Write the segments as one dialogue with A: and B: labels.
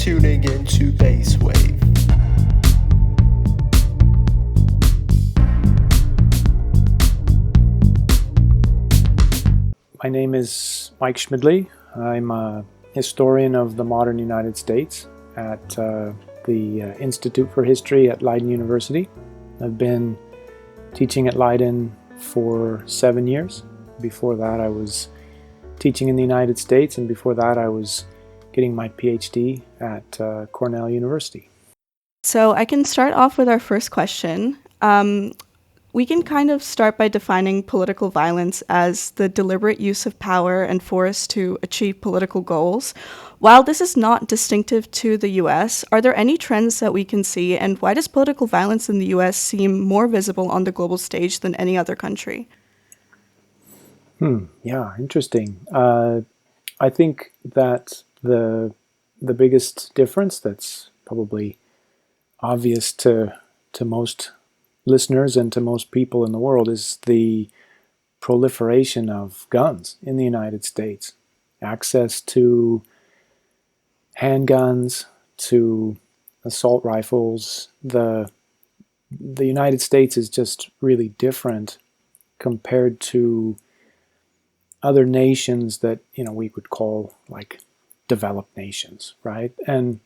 A: tuning into BaisWave.
B: My name is Mike Schmidli. I'm a historian of the modern United States at the Institute for History at Leiden University. I've been teaching at Leiden for 7 years. Before that I was teaching in the United States, and before that I was getting my PhD at Cornell University.
C: So I can start off with our first question. We can kind of start by defining political violence as the deliberate use of power and force to achieve political goals. While this is not distinctive to the US, are there any trends that we can see, and why does political violence in the US seem more visible on the global stage than any other country?
B: Yeah, interesting. I think that the biggest difference that's probably obvious to most listeners and to most people in the world is the proliferation of guns in the United States. Access to handguns, to assault rifles. The United States is just really different compared to other nations that we could call like developed nations, right? And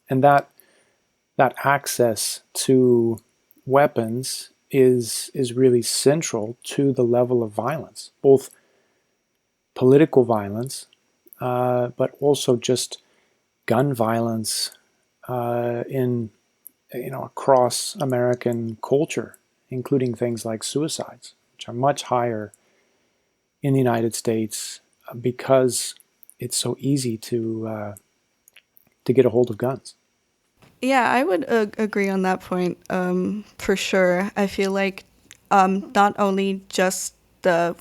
B: that access to weapons is really central to the level of violence, both political violence, but also just gun violence in across American culture, including things like suicides, which are much higher in the United States because it's so easy to get a hold of guns.
C: Yeah, I would agree on that point for sure. I feel like not only just the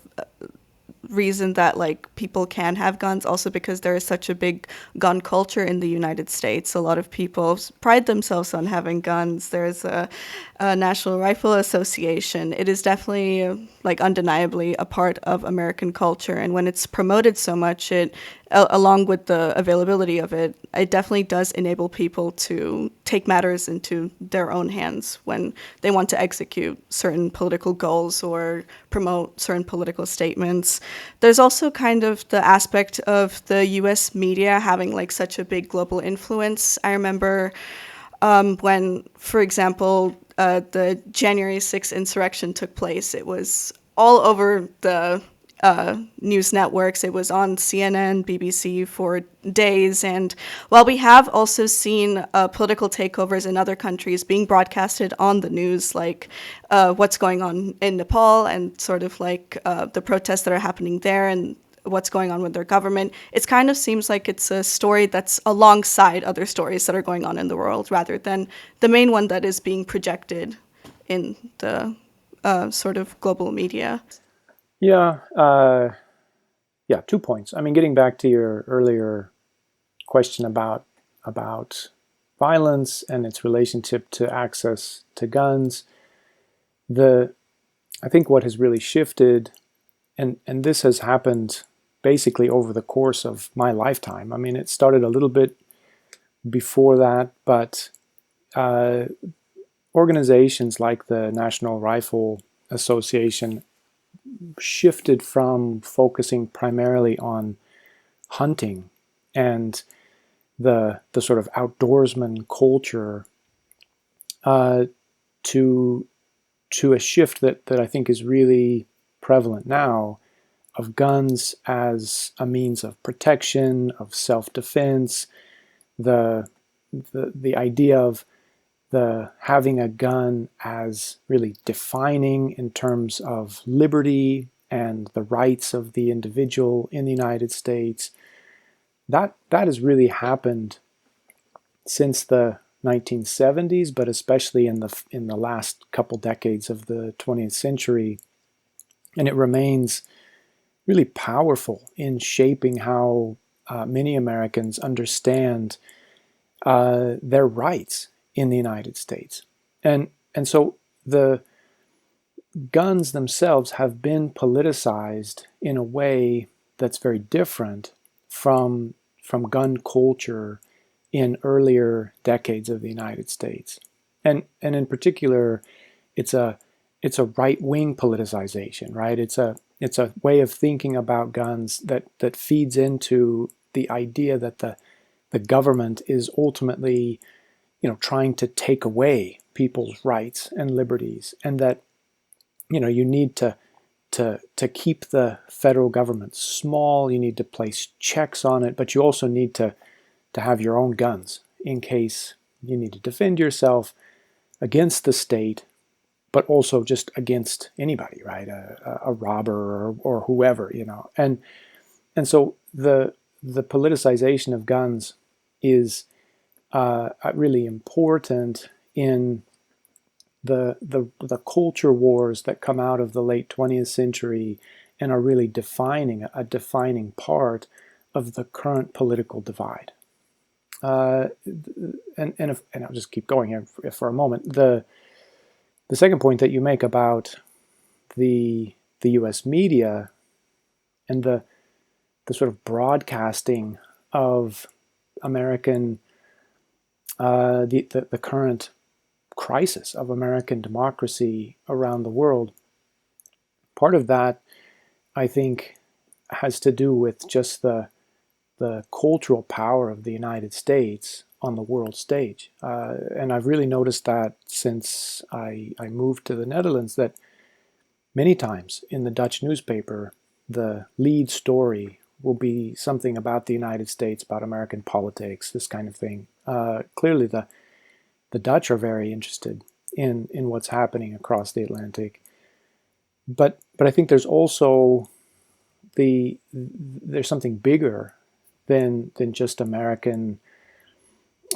C: reason that like people can have guns, also because there is such a big gun culture in the United States. A lot of people pride themselves on having guns. There's a National Rifle Association. It is definitely like undeniably a part of American culture, and when it's promoted so much, it along with the availability of it, it definitely does enable people to take matters into their own hands when they want to execute certain political goals or promote certain political statements. There's also kind of the aspect of the US media having like such a big global influence. I remember when, for example, the January 6th insurrection took place, it was all over the news networks. It was on CNN, BBC for days. And while we have also seen political takeovers in other countries being broadcasted on the news, like what's going on in Nepal and sort of like the protests that are happening there and what's going on with their government, it kind of seems like it's a story that's alongside other stories that are going on in the world rather than the main one that is being projected in the sort of global media.
B: Yeah, 2 points. I mean, getting back to your earlier question about violence and its relationship to access to guns, I think what has really shifted, and this has happened basically over the course of my lifetime. I mean, it started a little bit before that, but organizations like the National Rifle Association shifted from focusing primarily on hunting and the sort of outdoorsman culture to a shift that I think is really prevalent now, of guns as a means of protection, of self-defense, the idea of having a gun as really defining in terms of liberty and the rights of the individual in the United States. That has really happened since the 1970s, but especially in the last couple decades of the 20th century, and it remains really powerful in shaping how many Americans understand their rights in the United States. And so the guns themselves have been politicized in a way that's very different from gun culture in earlier decades of the United States. And in particular, it's a right-wing politicization, right? It's a way of thinking about guns that feeds into the idea that the government is ultimately, trying to take away people's rights and liberties, and that, you need to keep the federal government small. You need to place checks on it, but you also need to have your own guns in case you need to defend yourself against the state, but also just against anybody, right? A robber or whoever, And so the politicization of guns is really important in the culture wars that come out of the late 20th century and are really defining part of the current political divide. And I'll just keep going here for a moment. The second point that you make about the U.S. media and the sort of broadcasting of American the current crisis of American democracy around the world, part of that, I think, has to do with just the cultural power of the United States on the world stage. And I've really noticed that since I moved to the Netherlands, that many times in the Dutch newspaper, the lead story will be something about the United States, about American politics, this kind of thing. Clearly, the Dutch are very interested in what's happening across the Atlantic. But I think there's also there's something bigger than just American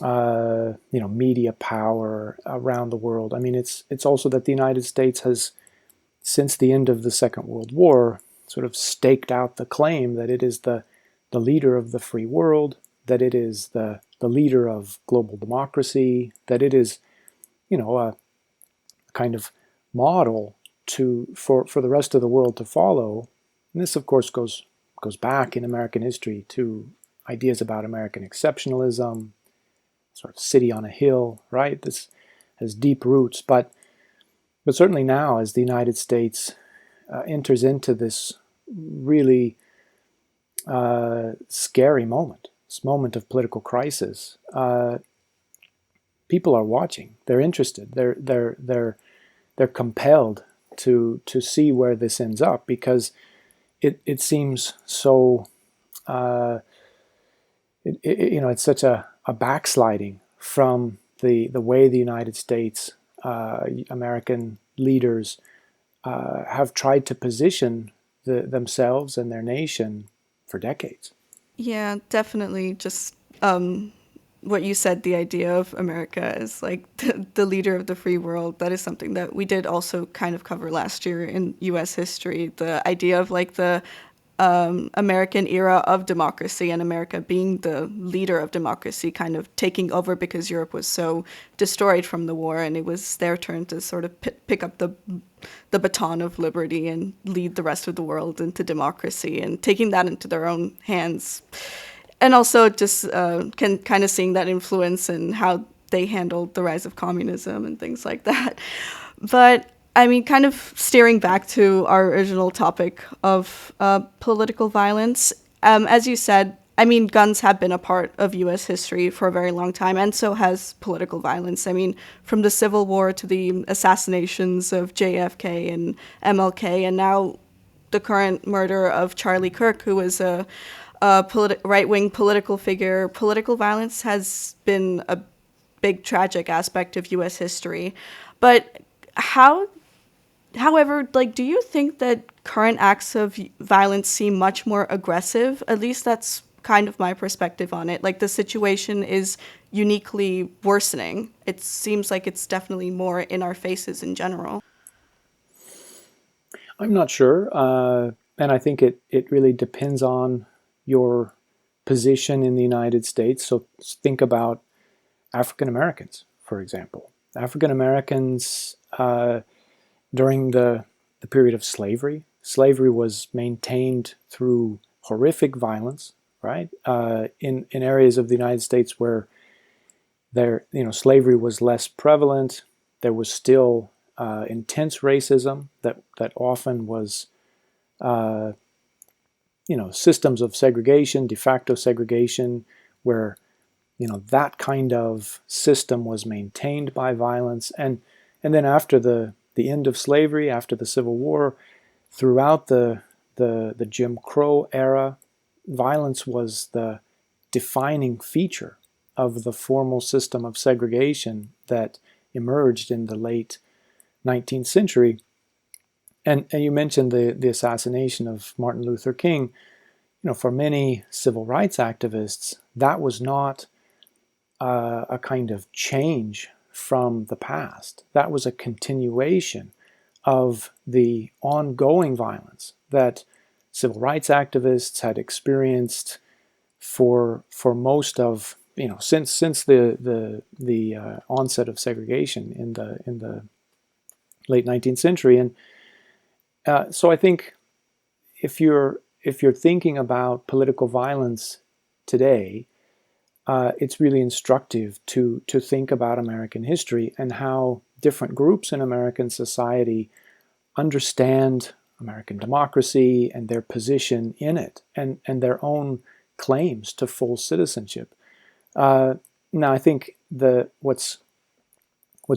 B: media power around the world. I mean, it's also that the United States has, since the end of the Second World War, sort of staked out the claim that it is the leader of the free world, that it is the leader of global democracy, that it is, a kind of model for the rest of the world to follow. And this, of course, goes back in American history to ideas about American exceptionalism, sort of city on a hill, right? This has deep roots, but certainly now, as the United States enters into this really scary moment, this moment of political crisis, people are watching. They're interested. They're compelled to see where this ends up, because it seems so. It's such a backsliding from the way the United States, American leaders have tried to position themselves and their nation for decades.
C: Yeah, definitely. Just what you said, the idea of America as like the leader of the free world, that is something that we did also kind of cover last year in U.S. history. The idea of like the American era of democracy and America being the leader of democracy, kind of taking over because Europe was so destroyed from the war, and it was their turn to sort of pick up the baton of liberty and lead the rest of the world into democracy, and taking that into their own hands. And also just can kind of seeing that influence in how they handled the rise of communism and things like that. But I mean, kind of steering back to our original topic of political violence, as you said, I mean, guns have been a part of U.S. history for a very long time, and so has political violence. I mean, from the Civil War to the assassinations of JFK and MLK, and now the current murder of Charlie Kirk, who was a right-wing political figure. Political violence has been a big tragic aspect of U.S. history. But however, like, do you think that current acts of violence seem much more aggressive? At least that's kind of my perspective on it. Like, the situation is uniquely worsening. It seems like it's definitely more in our faces in general.
B: I'm not sure. And I think it really depends on your position in the United States. So think about African Americans, for example. African Americans during the period of slavery. Slavery was maintained through horrific violence, right? In areas of the United States where Slavery was less prevalent. There was still intense racism that often was, systems of segregation, de facto segregation, where that kind of system was maintained by violence. And then after the end of slavery, after the Civil War, throughout the Jim Crow era, violence was the defining feature of the formal system of segregation that emerged in the late 19th century. And you mentioned the assassination of Martin Luther King. For many civil rights activists, that was not a kind of change from the past. That was a continuation of the ongoing violence that civil rights activists had experienced for most of since the onset of segregation in the late 19th century. And so I think if you're thinking about political violence today, it's really instructive to think about American history and how different groups in American society understand American democracy and their position in it, and their own claims to full citizenship. Now, I think what's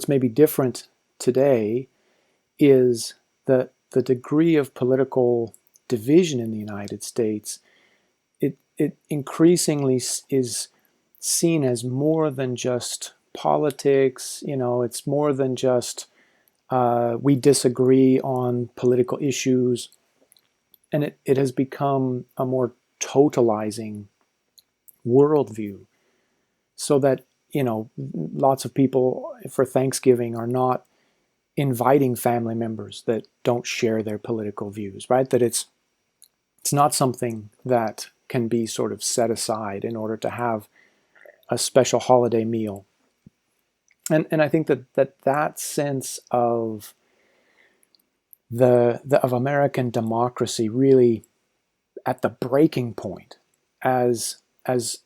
B: maybe different today is the degree of political division in the United States. It increasingly is seen as more than just politics. It's more than just we disagree on political issues, and it has become a more totalizing worldview, so that lots of people for Thanksgiving are not inviting family members that don't share their political views, right? That it's not something that can be sort of set aside in order to have a special holiday meal. And I think that sense of of American democracy really at the breaking point, as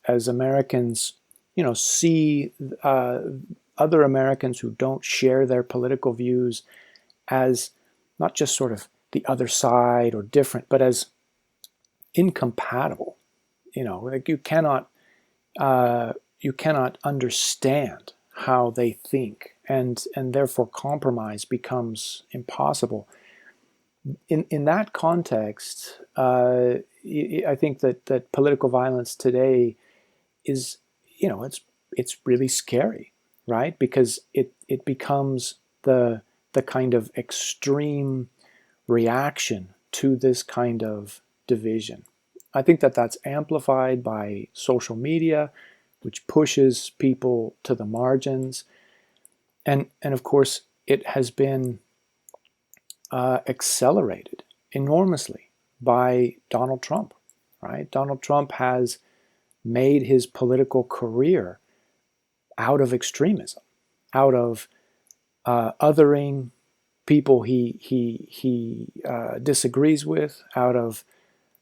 B: Americans see other Americans who don't share their political views as not just sort of the other side or different, but as incompatible. Like you cannot understand how they think, and therefore compromise becomes impossible. In that context, I think that political violence today is, it's really scary, right? Because it becomes the kind of extreme reaction to this kind of division. I think that's amplified by social media, which pushes people to the margins. And of course, it has been accelerated enormously by Donald Trump, right? Donald Trump has made his political career out of extremism, out of othering people he disagrees with, out of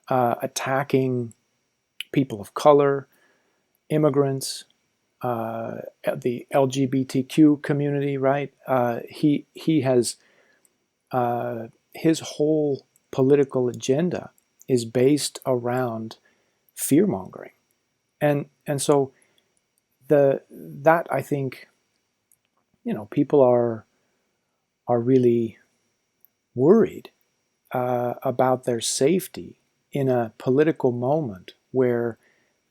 B: attacking people of color, immigrants, the LGBTQ community, right? He has his whole political agenda is based around fear mongering, and so that I think people are really worried about their safety in a political moment where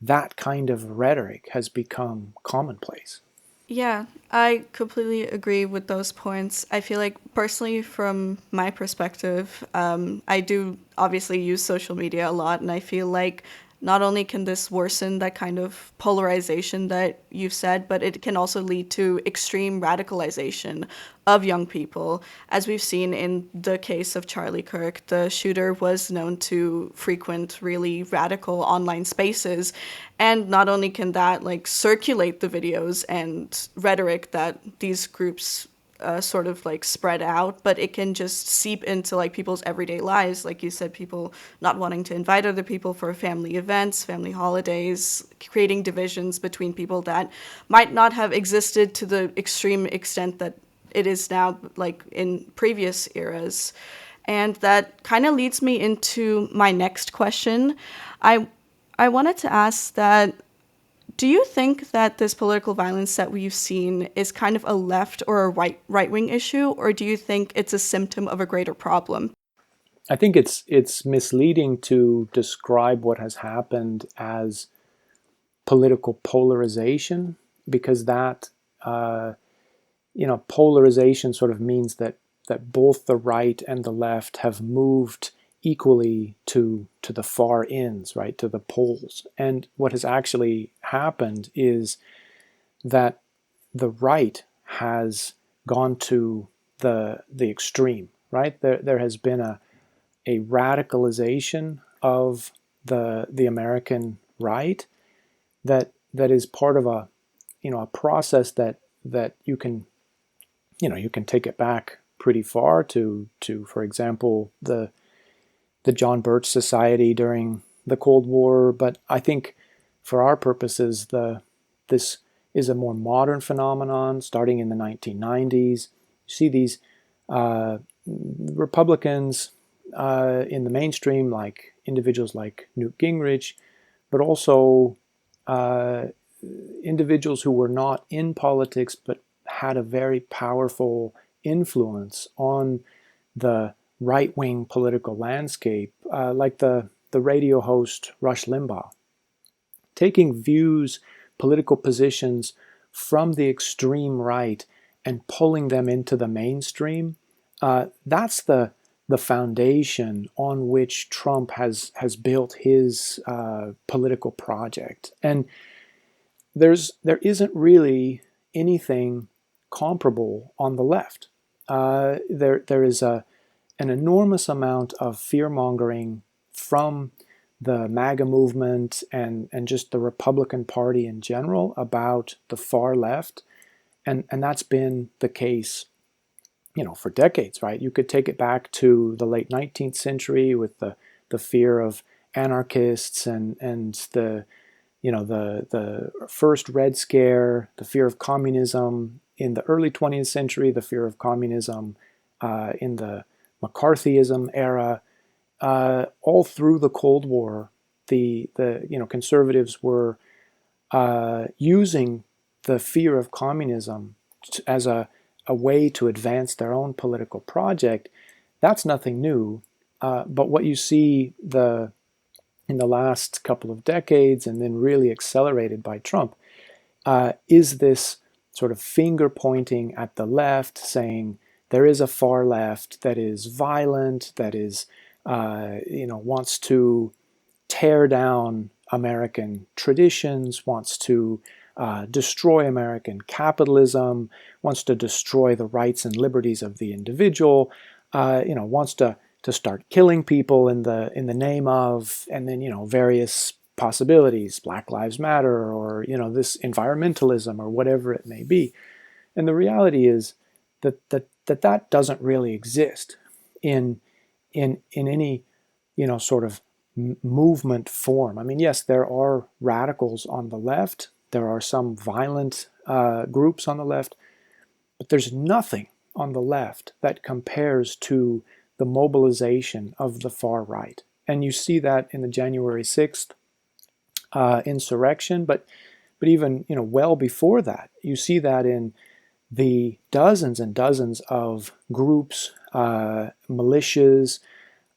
B: that kind of rhetoric has become commonplace.
C: Yeah, I completely agree with those points. I feel like personally, from my perspective, I do obviously use social media a lot, and I feel like not only can this worsen that kind of polarization that you've said, but it can also lead to extreme radicalization of young people. As we've seen in the case of Charlie Kirk, the shooter was known to frequent really radical online spaces. And not only can that circulate the videos and rhetoric that these groups sort of like spread out, but it can just seep into like people's everyday lives. Like you said, people not wanting to invite other people for family events, family holidays, creating divisions between people that might not have existed to the extreme extent that it is now, like in previous eras. And that kind of leads me into my next question. I I wanted to ask that, do you think that this political violence that we've seen is kind of a left or a right-wing issue, or do you think it's a symptom of a greater problem?
B: I think it's misleading to describe what has happened as political polarization, because that polarization sort of means that both the right and the left have moved equally to the far ends, right, to the poles. And what has actually happened is that the right has gone to the extreme, right? There has been a radicalization of the American right that is part of a process that you can take it back pretty far to for example the John Birch Society during the Cold War. But I think for our purposes this is a more modern phenomenon starting in the 1990s. You see these Republicans in the mainstream, like individuals like Newt Gingrich, but also uh, individuals who were not in politics but had a very powerful influence on the right-wing political landscape, like the radio host Rush Limbaugh, taking views, political positions from the extreme right and pulling them into the mainstream. That's the foundation on which Trump has built his political project. And there isn't really anything comparable on the left. There is an enormous amount of fear mongering from the MAGA movement and just the Republican Party in general about the far left, and that's been the case, for decades, right? You could take it back to the late 19th century with the fear of anarchists and the first Red Scare, the fear of communism in the early 20th century, the fear of communism in the McCarthyism era, all through the Cold War. The conservatives were using the fear of communism as a way to advance their own political project. That's nothing new. But what you see in the last couple of decades, and then really accelerated by Trump, is this sort of finger pointing at the left, saying there is a far left that is violent, that is, wants to tear down American traditions, wants to destroy American capitalism, wants to destroy the rights and liberties of the individual, wants to start killing people in the name of, and then various possibilities, Black Lives Matter, or this environmentalism, or whatever it may be. And the reality is that doesn't really exist in any sort of movement form. I mean, yes, there are radicals on the left, there are some violent groups on the left, but there's nothing on the left that compares to the mobilization of the far right. And you see that in the January 6th insurrection, but even well before that. You see that in the dozens and dozens of groups, militias,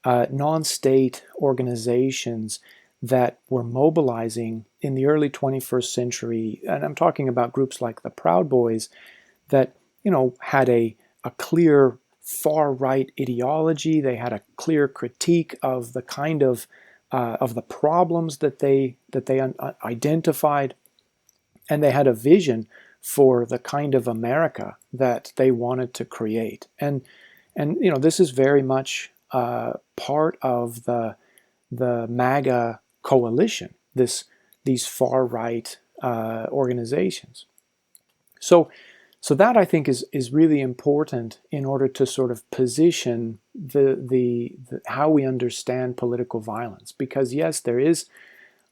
B: non-state organizations that were mobilizing in the early 21st century. And I'm talking about groups like the Proud Boys that had a clear far-right ideology. They had a clear critique of the kind of the problems that they identified, and they had a vision for the kind of America that they wanted to create. And this is very much part of the MAGA coalition. These far-right organizations. So So that I think is really important in order to sort of position the how we understand political violence. Because yes, there is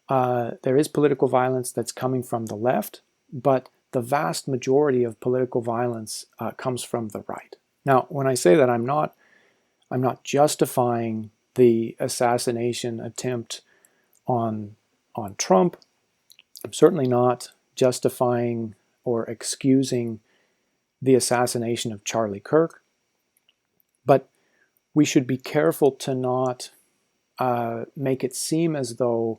B: political violence that's coming from the left, but the vast majority of political violence comes from the right. Now, when I say that, I'm not justifying the assassination attempt on Trump. I'm certainly not justifying or excusing the assassination of Charlie Kirk. But we should be careful to not make it seem as though,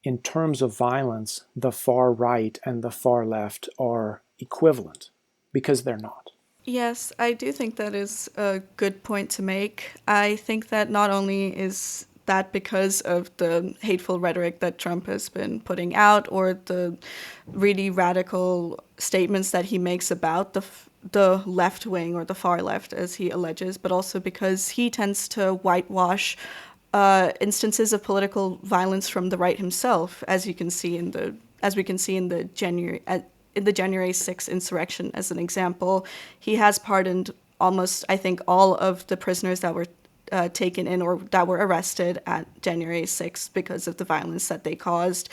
B: in terms of violence, the far right and the far left are equivalent, because they're not.
C: Yes, I do think that is a good point to make. I think that not only is that because of the hateful rhetoric that Trump has been putting out, or the really radical statements that he makes about the left wing or the far left, as he alleges, but also because he tends to whitewash instances of political violence from the right himself, as we can see in the January 6th insurrection as an example. He has pardoned almost, I think, all of the prisoners that were taken in or that were arrested at January 6th because of the violence that they caused.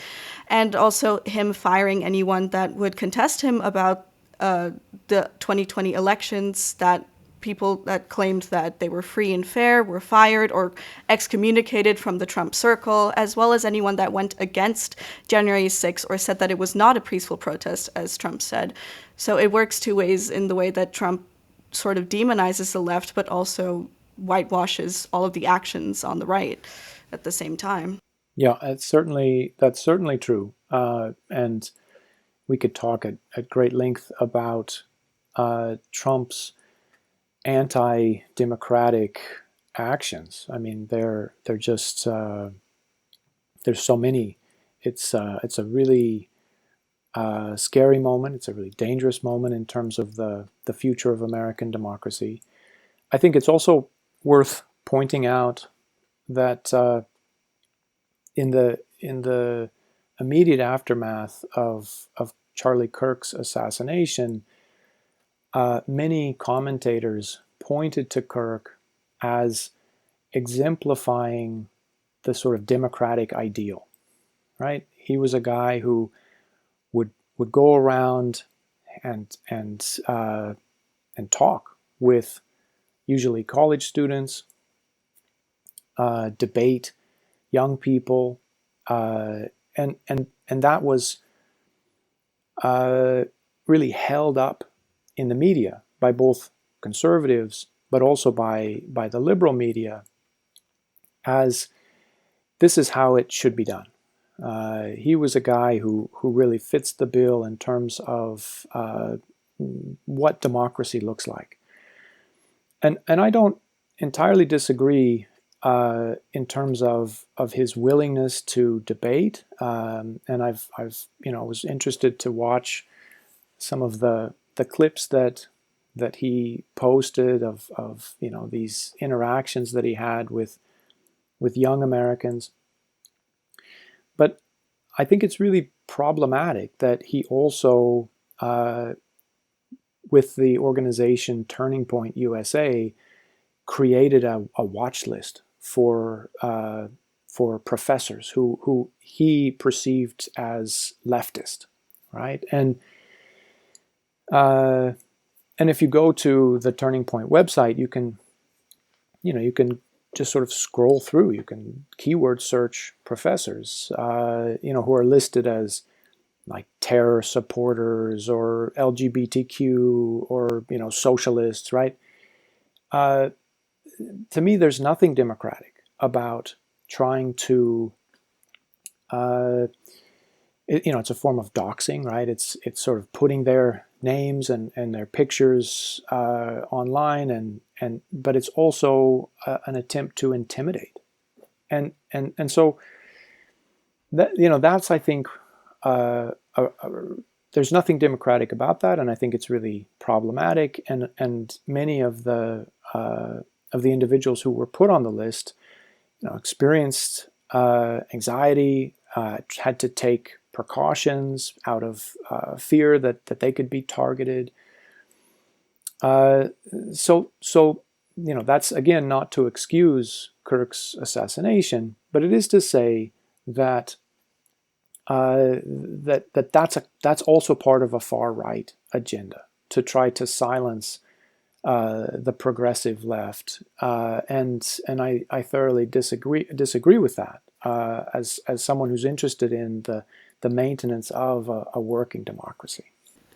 C: And also him firing anyone that would contest him about the 2020 elections, that people that claimed that they were free and fair were fired or excommunicated from the Trump circle, as well as anyone that went against January 6th or said that it was not a peaceful protest, as Trump said. So it works two ways, in the way that Trump sort of demonizes the left, but also whitewashes all of the actions on the right at the same time.
B: Yeah, that's certainly true. And we could talk at great length about Trump's anti-democratic actions. I mean, they're just there's so many. It's a really scary moment. It's a really dangerous moment in terms of the future of American democracy. I think it's also worth pointing out that in the immediate aftermath of Charlie Kirk's assassination, many commentators pointed to Kirk as exemplifying the sort of democratic ideal, right? He was a guy who would go around and talk with usually college students, debate young people, and that was really held up in the media by both conservatives but also by the liberal media as this is how it should be done. He was a guy who really fits the bill in terms of what democracy looks like. And I don't entirely disagree in terms of his willingness to debate. And I've was interested to watch some of the clips that he posted of these interactions that he had with young Americans. But I think it's really problematic that he also, with the organization Turning Point USA, created a watch list for professors who he perceived as leftist, right? And if you go to the Turning Point website, you can just sort of scroll through. You can keyword search professors, who are listed as like terror supporters or LGBTQ or socialists, right? To me, there's nothing democratic about trying to, it's a form of doxing, right? It's sort of putting their names and their pictures online, but it's also an attempt to intimidate, and so that that's, I think, there's nothing democratic about that, and I think it's really problematic. And many of the individuals who were put on the list, experienced anxiety, had to take precautions out of fear that they could be targeted. Uh, so that's again not to excuse Kirk's assassination, but it is to say that that's also part of a far right agenda to try to silence the progressive left, and I thoroughly disagree with that. As someone who's interested in the maintenance of a working democracy.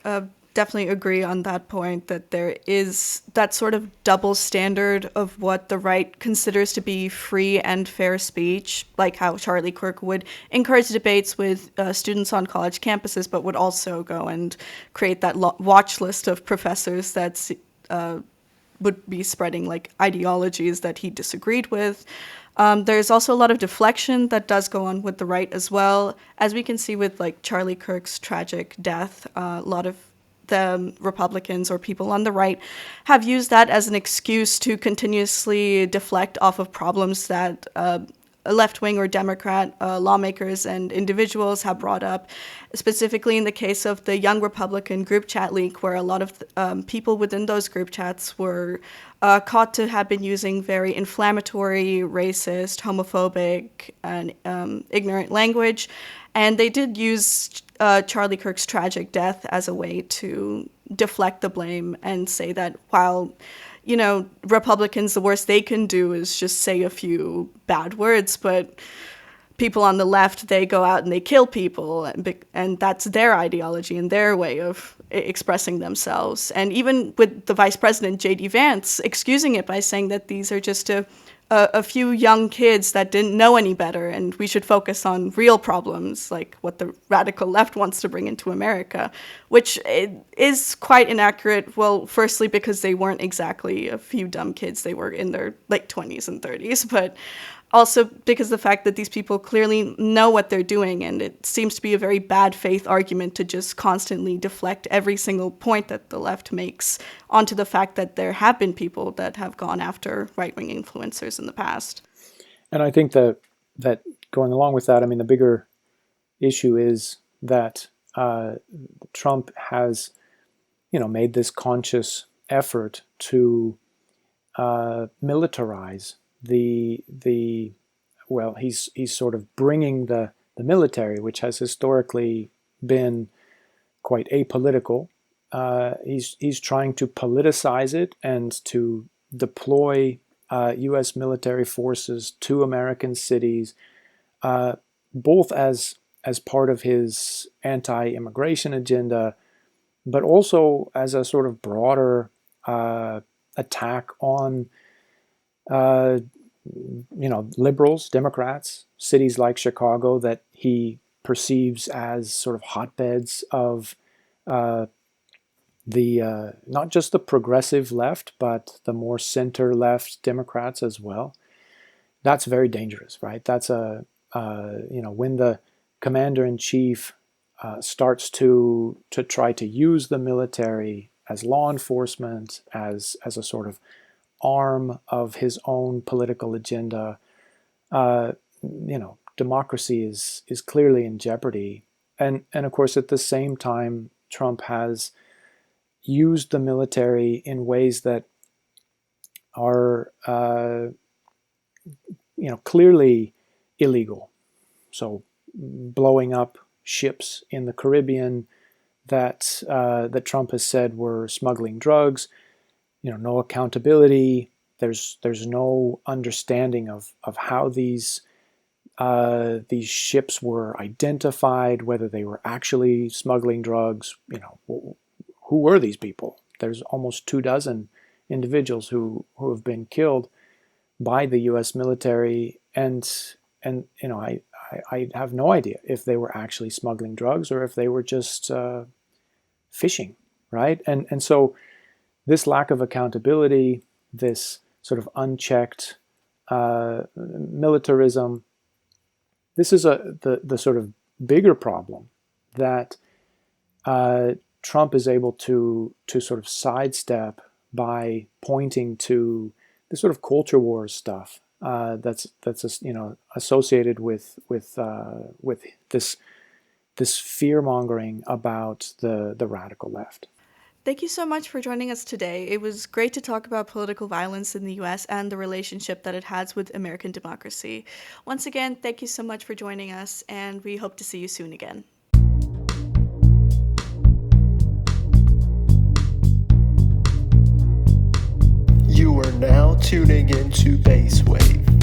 C: uh, Definitely agree on that point, that there is that sort of double standard of what the right considers to be free and fair speech, like how Charlie Kirk would encourage debates with students on college campuses, but would also go and create that watch list of professors that's would be spreading like ideologies that he disagreed with. There's also a lot of deflection that does go on with the right as well, as we can see with like Charlie Kirk's tragic death. A lot of the Republicans or people on the right have used that as an excuse to continuously deflect off of problems that left-wing or Democrat lawmakers and individuals have brought up, specifically in the case of the Young Republican group chat leak, where a lot of people within those group chats were caught to have been using very inflammatory, racist, homophobic, and ignorant language. And they did use Charlie Kirk's tragic death as a way to deflect the blame and say that while Republicans, the worst they can do is just say a few bad words, but people on the left, they go out and they kill people, and that's their ideology and their way of expressing themselves. And even with the Vice President, J.D. Vance, excusing it by saying that these are just a few young kids that didn't know any better, and we should focus on real problems like what the radical left wants to bring into America, which is quite inaccurate. Well, firstly, because they weren't exactly a few dumb kids. They were in their late 20s and 30s, but also because the fact that these people clearly know what they're doing, and it seems to be a very bad faith argument to just constantly deflect every single point that the left makes onto the fact that there have been people that have gone after right-wing influencers in the past.
B: And I think that going along with that, I mean, the bigger issue is that Trump has, made this conscious effort to militarize well, he's sort of bringing the military, which has historically been quite apolitical. He's trying to politicize it and to deploy U.S. military forces to American cities, both as part of his anti-immigration agenda, but also as a sort of broader attack on liberals, Democrats, cities like Chicago that he perceives as sort of hotbeds of the not just the progressive left, but the more center left Democrats as well. That's very dangerous, right? That's when the commander in chief starts to try to use the military as law enforcement, as a sort of arm of his own political agenda, democracy is clearly in jeopardy. And of course, at the same time, Trump has used the military in ways that are, clearly illegal. So, blowing up ships in the Caribbean that Trump has said were smuggling drugs. No accountability. There's no understanding of how these ships were identified, whether they were actually smuggling drugs. Who were these people? There's almost 24 individuals who have been killed by the U.S. military, and I have no idea if they were actually smuggling drugs or if they were just fishing, right? And so this lack of accountability, this sort of unchecked militarism, this is the sort of bigger problem that Trump is able to sort of sidestep by pointing to the sort of culture wars stuff that's associated with this fear mongering about the radical left.
C: Thank you so much for joining us today. It was great to talk about political violence in the US and the relationship that it has with American democracy. Once again, thank you so much for joining us, and we hope to see you soon again.
A: You are now tuning into BaisWave.